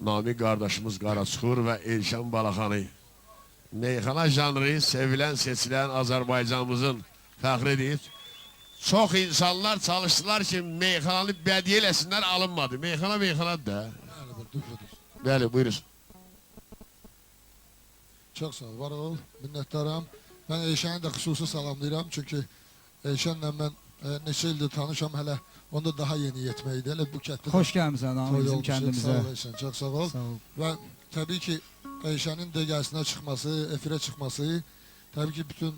Nami kardeşimiz Qaraçuxur ve Elşan Balaxanı. Meyxana janrı sevilen, seçilen Azerbaycanımızın fəxridir. Çox insanlar çalıştılar ki, meyxananı bədii eləsinlər, alınmadı. Meyxanadır da. Bəli, buyurun. Çok sağ ol, var ol, minnettarım. Ben Eyşan'ı da xüsusi salamlayıram. Çünkü Eyşan'la ben neçə ildir tanışam, hələ onda daha yeni yetməydi. Hələ bu kətdə Hoş gelmişsin abi bizim kendimize. Sağ ol Eyşan, çok sağ ol. Sağ ol. Ve tabii ki Eyşan'ın degəsinə çıxması, efirə çıxması, tabii ki bütün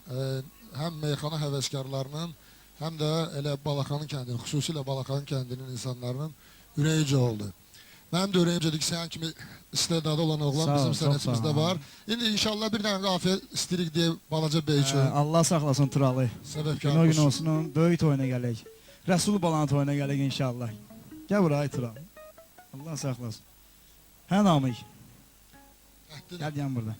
hem meyxana həvəskarlarının, hem de elə Balaxanın kəndinin, xüsusilə Balaxanın kəndinin insanlarının ürəyici oldu. Mənim də ürəyimcədir ki, sən kimi istedadı olan oğlan bizim sənətimizdə var. İndi inşallah bir dənə qafiyə istirik deyə balaca beyçi. Allah saxlasın Turalı. Səbəbkar Gün o gün olsun, böyük toyuna gələk. Rəsul balanı toyuna gələk inşallah. Gəl buraya Turalı. Allah saxlasın. Hə Namik. Gəl yan burada.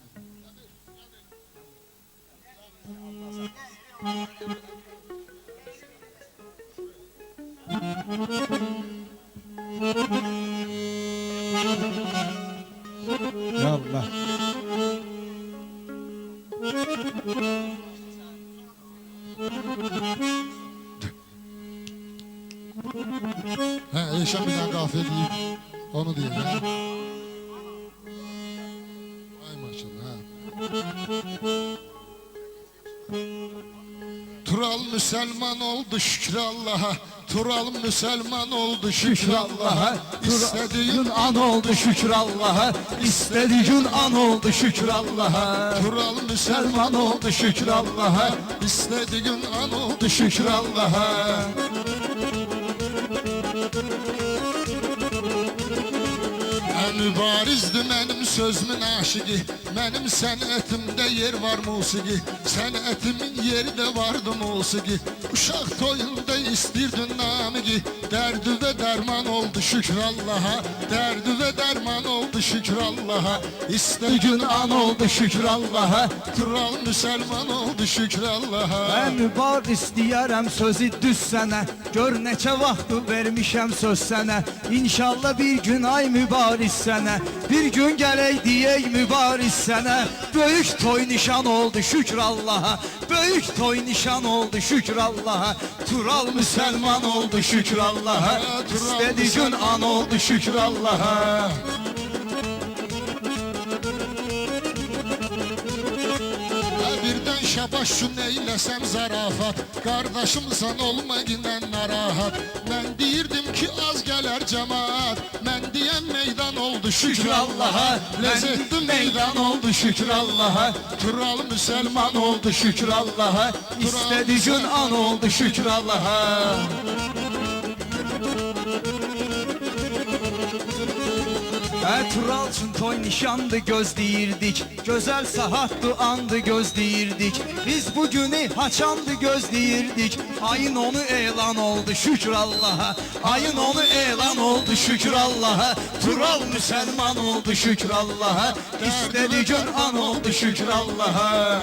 Ya Allah. Eyşan bir dənə qafiyə deyib, onu deyib. Ay maşallah. Tural Müslüman oldu şükür Allah'a. Tural Müslüman oldu şükür Allah'a. İstediğin an oldu şükür Allah'a. İstediğin an oldu şükür Allah'a. Tural Müslüman oldu şükür Allah'a. İstediğin an oldu şükür Allah'a. Mübarizdir mənim sözümün aşıqı. Mənim sənətimdə yer var musiqi. Sənətimin yeri də vardı musiqi. Uşaq toyunda istirdin namiqi. Dərdi və dərman oldu şükür Allaha. Dərdi və dərman oldu şükür Allaha. İstəgün an oldu şükür Allaha. Tural Müslüman oldu şükür Allaha. Mən mübariz istəyərəm sözü düz sənə. Gör neçə vaxtı vermişəm söz sənə. İnşallah bir gün ay mübariz sənə. Bir gün gələk deyək mübariz sənə. Böyük toy nişan oldu şükür Allaha. Böyük toy nişan oldu şükür Allaha. Tural Müslüman oldu şükür Allaha. İstediğin an oldu şükür Allaha. Birdən şabaş şu neyləsəm zarafat. Qardaşımsan olma yine narahat. Mən deyirdim ki az gələr cemaat. Mən deyən meydan oldu şükür Allaha. Ləzzətli meydan oldu şükür Allaha. Tural Müslüman oldu şükür Allaha. İstediğin an oldu şükür Allaha. Tural üçün toy nişandı gözləyirdik. Gözəl saatdı andı gözləyirdik. Biz bu günü haçandı gözləyirdik. Ayın onu elan oldu şükür Allaha. Ayın onu elan oldu şükür Allaha. Tural Müslüman oldu şükür Allaha. İstediğin an oldu şükür Allaha.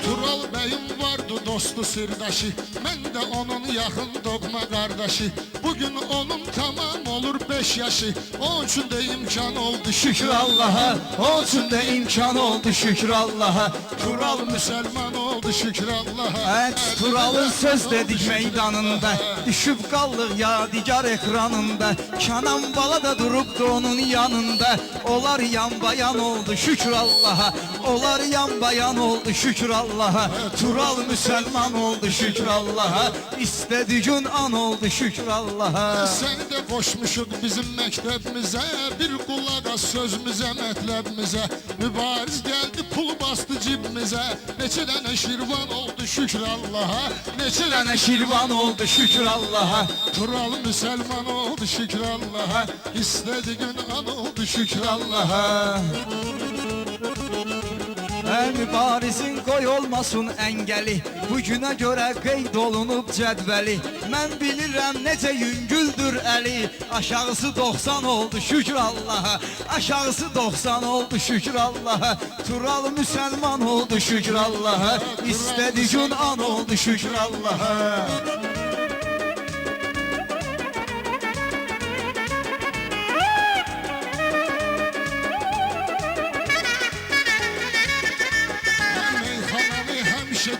Tural bəyim vardı dostu sirdaşı. Mən də onun yaxın doğma qardaşı. Bugün onun tamam olur 5 yaşı. Onun üçün də imkan oldu Şükür Allah'a, o üçün də imkan oldu şükür Allah'a. Tural Müslüman oldu şükür Allah'a. Tural'ın söz dedik meydanında. Düşüb qallıq yadigar ekranında. Kenan Bala da durubdu onun yanında. Onlar yan bayan oldu şükür Allah'a. Onlar yan bayan oldu şükür Allah'a. Tural Müslüman oldu şükür Allah'a. İstediğin an oldu şükür Allah'a. Səni də qoşmuşuq bizim məktəbimizə. Bir qulağa sözümüzə, mətləbimizə. Mübariz gəldi pul bastı cibimizə. Neçə dənə şirvan oldu şükür Allaha. Neçə Dənə şirvan oldu şükür Allah'a. Tural Müslüman oldu şükür Allaha. İstediğin an oldu şükür Allaha. Mübarizin qoy olmasın əngəli, bugünə görə qeyd olunub cədvəli. Mən bilirəm necə yüngüldür əli, aşağısı 90 oldu şükür Allaha, aşağısı 90 oldu şükür Allaha. Tural müsəlman oldu şükür Allaha, istədi gün an oldu şükür Allaha.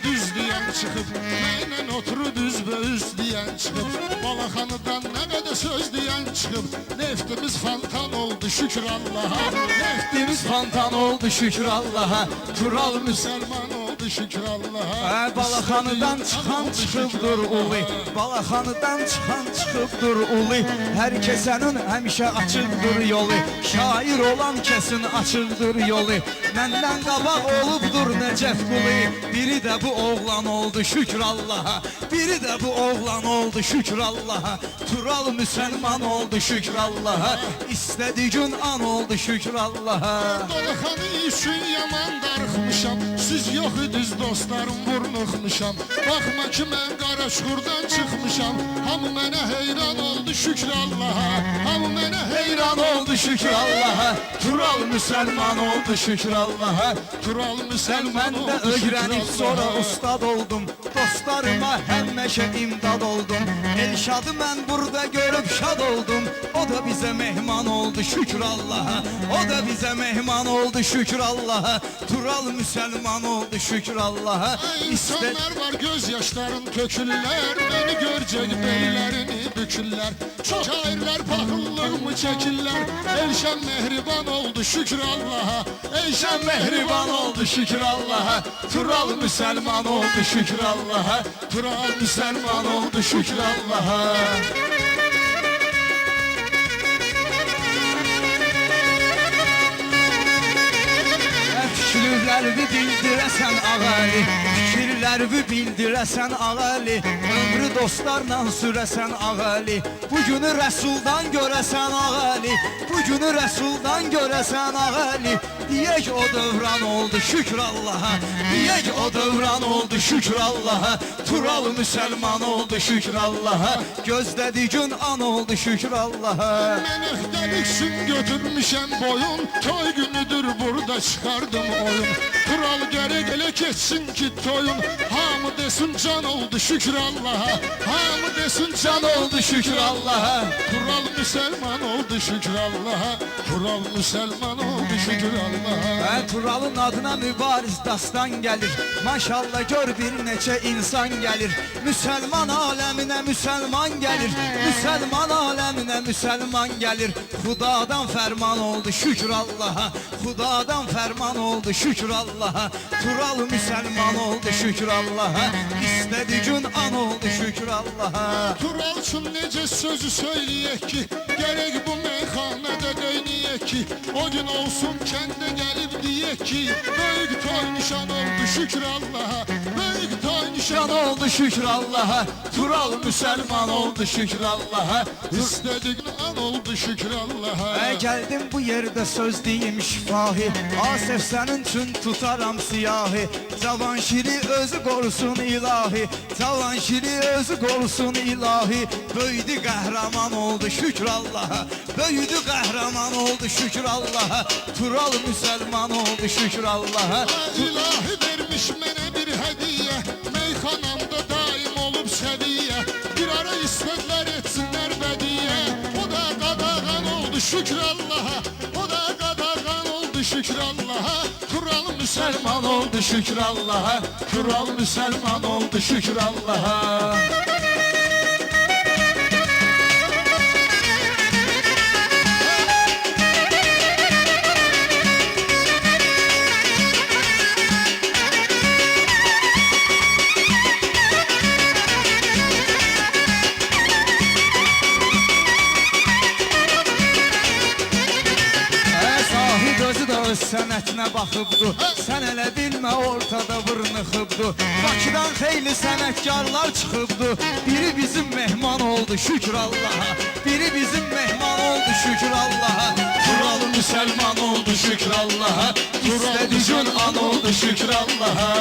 Düz diyen çıkıp Neylə oturub üzbə-üz diyen çıkıp Balaxanıdan nə qədər söz diyen çıkıp Neftimiz fantan oldu şükür Allah'a Neftimiz fantan oldu şükür Allaha. Tural Müsəlman oldu şükür Allah'a Balaxanıdan çıxan çıxıbdır ulu, Balaxanıdan çıxan çıxıbdır ulu. Hər kəsənin həmişə açıqdır yolu, şair olan kəsin açıqdır yolu. Məndən qabaq olubdur Nəcəf qulu, biri də bu oğlan oldu şükür Allaha, biri də bu oğlan oldu şükür Allaha. Tural müsəlman oldu şükür Allaha, istədi gün an oldu şükür Allaha. Balaxanı üçün yaman darıxmışam, siz yox idiniz dostlarım vurnuxmuşam. Baxma ki mən qara çuxurdan çıxmışam, hamı mənə heyran oldu şükür Allaha, hamı mənə heyran oldu şükür Allaha. Tural müsəlman oldu şükür Allaha. Tural müsəlman Mən də oldu şükür öyrənib sonra Allaha. ustad oldum, dostlarıma həmişə imdad oldum. Elşadı mən burada görüb şad oldum, o da bizə mehman oldu şükür Allaha, o da bizə mehman oldu şükür Allaha. Tural müsəlman oldu şükür Allaha. İnsanlar var gözyaşların tökürlər, beni görcək beylərini bükürlər. Çox şairlər paxıllığımı çəkirlər, Elşən mehriban oldu şükür Allaha, Elşən mehriban oldu şükür Allaha. Tural müsəlman oldu şükür Allaha, Tural müsəlman oldu şükür Allaha. Fikirlərimi bildirəsən ağali, fikirlərimi bildirəsən ağali, ömrü dostlarla sürəsən ağali. Bugünü Rəsuldan görəsən ağali, bugünü Rəsuldan görəsən ağali. Deyək o dövran oldu şükür Allaha, deyək o dövran oldu şükür Allaha. Tural müsəlman oldu şükür Allaha, gözlədi gün an oldu şükür Allaha. Mən öhdəlik üçün götürmüşəm boyun, toy günüdür burada çıxardım oyun. Tural gərək elə keçsin ki toyun, hamı desin can oldu şükür Allaha, hamı desin can oldu şükür Allaha. Tural müsəlman oldu şükür Allaha, Tural müsəlman oldu şükür Allaha. Turalın adına mübariz dastan gəlir, maşallah gör bir neçə insan gəlir. Müsəlman aləminə müsəlman gəlir, müsəlman aləminə müsəlman gəlir. Xudadan fərman oldu şükür Allaha, Xudadan fərman oldu şükür Allaha. Tural müsəlman oldu şükür Allaha, istədi gün an oldu şükür Allaha. Tural üçün necə sözü söyləyək ki, gərək bu meyxanədə qeyniyək ki, o gün olsun kəndə gəlib deyək ki, böyük toy nişan oldu şükür Allaha, böyük toy nişan oldu şükür Allaha. Tural müsəlman oldu şükür Allaha, istədik an oldu şükür Allaha. Gəldim bu yerdə söz deyim şifahi, Asef sənin üçün tutaram siyahi. Cavan şiri özü qorusun ilahi, Cavan şiri özü qorusun ilahi. Böyüdü qəhrəman oldu şükür Allaha, böyüdü qəhrəman oldu şükür Allaha. Tural müsəlman oldu şükür Allaha. İlahi vermiş mənə bir hədiyyə, meyxanamda daim olub səviyyə. Bir ara istədilər etsinlər bədiyyə, o da qadağan oldu şükür Allaha, o da qadağan oldu şükür Allaha. Tural müsəlman oldu şükür Allaha, Tural müsəlman oldu şükür Allaha. sənətinə baxıbdı. Sən elə bilmə ortada vırnıxıbdı. Bakıdan xeyli sənətkarlar çıxıbdı. Biri bizim mehman oldu şükür Allaha. Biri bizim mehman oldu şükür Allaha. Turalı müsəlman oldu şükür Allaha. İstədi gün an oldu şükür Allaha.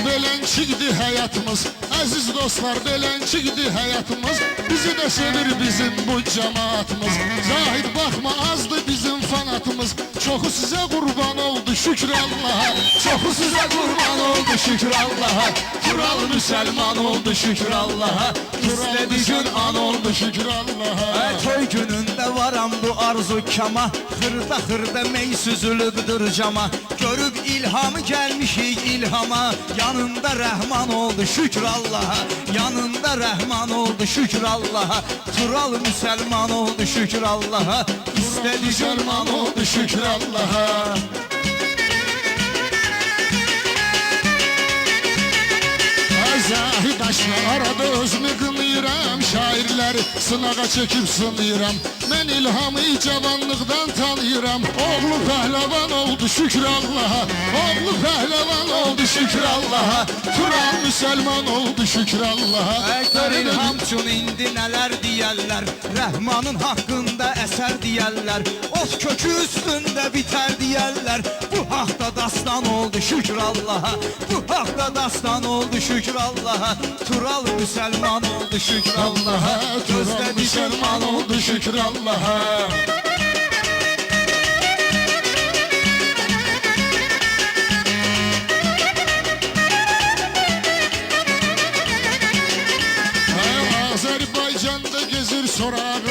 Beləncikdi həyatımız, əziz dostlar, beləncikdi həyatımız. Bizi də sevir bizim bu cəmaatımız. Zahid baxma, azdı bizim fanatımız. Çoxu sizə qurban oldu şükür Allaha. Çoxu sizə qurban oldu şükür Allaha. Turalı müsəlman oldu şükür Allaha. İstədi gün an oldu şükür Allaha. Toy günündə varam bu arzu kama. Xırda xırda mey süzülübdür cama. Görüb ilhamı gəlmişik ilhama. Yanında rəhman oldu şükür Allaha. Yanında rəhman oldu şükür Allaha. Turalı müsəlman oldu şükür Allaha. İstədi görman oldu şükür Allaha. Zahid aşkla arada özümü qınayıram. Şairləri sınağa çəkib sınayıram. Mən ilhamı cavanlıqdan tanıyıram. Oğlu pəhləvan oldu şükür Allaha. Oğlu pəhləvan oldu şükür Allaha. Turan müsəlman oldu şükür Allaha. Gör ilham üçün indi nələr deyərlər. Rəhmanın haqqında əsər deyərlər. Ot kökü üstündə bitər deyərlər. Bu haqda dastan oldu şükür Allaha. Bu haqda dastan oldu şükür Allaha. Turalı müsəlman oldu şükür Allaha. Turan müsəlman oldu şükür Allaha. Azərbaycanda gezir sorağım.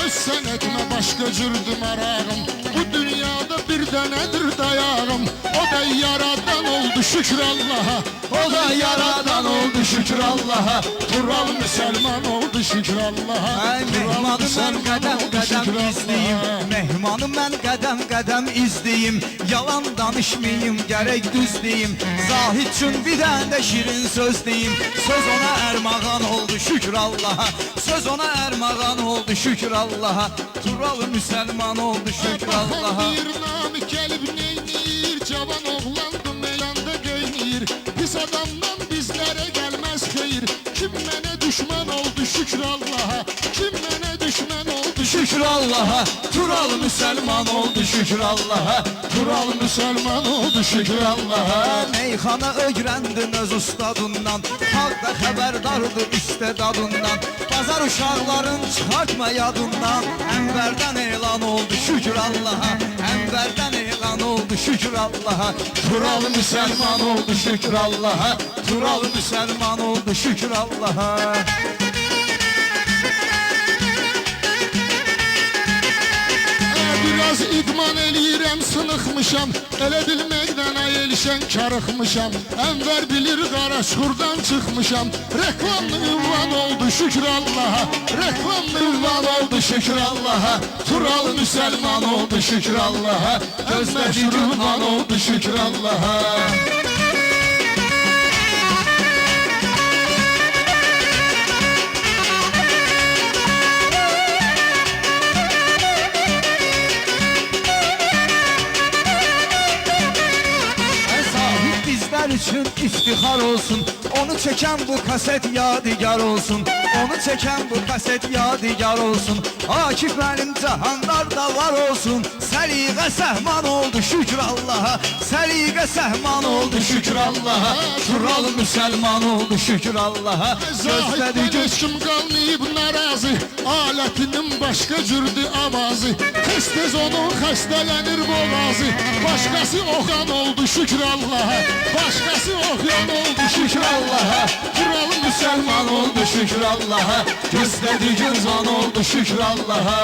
Öz sənətimə başqa cürdü marağım. Bu dünyada bir dənədir dayağım. O da yaradan oldu şükür Allaha. O da yaradan oldu şükür Allaha. Tural müsəlman oldu şükür Allaha. Mehmanı mən qədəm qədəm izləyim. Mehmanı mən qədəm qədəm izləyim. Yalan danışmayım, gərək düz deyim. Zahid üçün bir dənə də şirin söz deyim. Söz ona ərmağan oldu şükür Allaha. Söz ona ərmağan oldu şükür Allaha. Turalı müsəlman oldu şükür Allaha. Bir namı gəlib neynir, cavan oğlandı meydanda göynir. Pis adamdan bizlərə gəlməz xeyir. Kim mənə düşman oldu şükür Allaha. Kim mənə düşman oldu Şükür Allaha. Turalı müsəlman oldu şükür Allaha. Tural müsəlman oldu şükür Allaha. Meyxana öyrəndin öz ustadından. Xalq da xəbərdardır istedadından. Bazar uşaqların çıxartma yadından. Ənvərdən elan oldu şükür Allaha. Ənvərdən elan oldu şükür Allaha. Turalı müsəlman oldu şükür Allaha. Turalı müsəlman oldu şükür Allaha. Biraz idman eləyirəm, sınıxmışam. Elə bilməkdən ayelişən karıxmışam. Ənvər bilir qara çuxurdan çıxmışam. Reklamlı ünvan oldu şükür Allaha. Reklamlı ünvan oldu şükür Allaha. Tural müsəlman oldu şükür Allaha. Gözlədi ünvan oldu şükür Allaha. Üçün iftihar olsun. Onu çeken bu kaset yadigar olsun. Onu çeken bu kaset yadigar olsun. Akif benim cahanlarda var olsun. Səliqə səhman oldu şükür Allaha. Səliqə səhman oldu şükür Allaha. Tural müsəlman oldu şükür Allaha. Zahiddən heç kim qalmayıb narazı. Alətinin başqa cürdü avazı. Tez-tez onun xəstələnir boğazı. Başqası oxan oldu şükür Allaha. Başqası oxyan oldu şükür Allaha. Turalı müsəlman oldu şükür Allaha. Gözlədi gözan oldu şükür Allaha.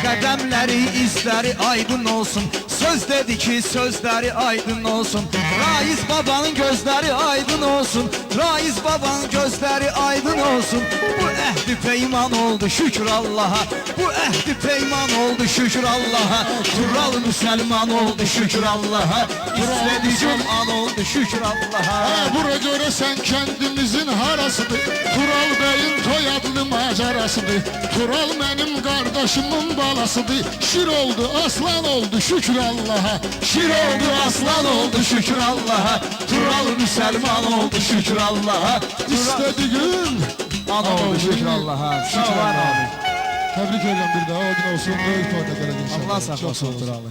Qədəmlər gözləri, izləri aydın olsun. Söz dedi ki, sözləri aydın olsun. Raiz babanın gözləri aydın olsun. Raiz babanın gözləri aydın olsun. Bu əhdi peyman oldu şükür Allah'a. Bu əhdi peyman oldu şükür Allah'a. Tural Müslüman oldu şükür Allah'a. İstedi Cum'an oldu şükür Allah'a. Bura görəsən kəndimizin harasıdır. Tural bəyin toy adlı macerasıdır. Tural mənim qardaşımın balasıdır. Şir oldu, aslan oldu şükür Allah'a. Şir oldu, aslan oldu şükür Allah'a. Tural Müslüman oldu şükür Allah'a. İstediğin An oldu şükür Allah'a. Sağ ol abi. Təbrik edirəm bir daha. O gün olsun, böyük fayda gələk inşallah. Allah Çox sağ saxlasın olsun. Turalı.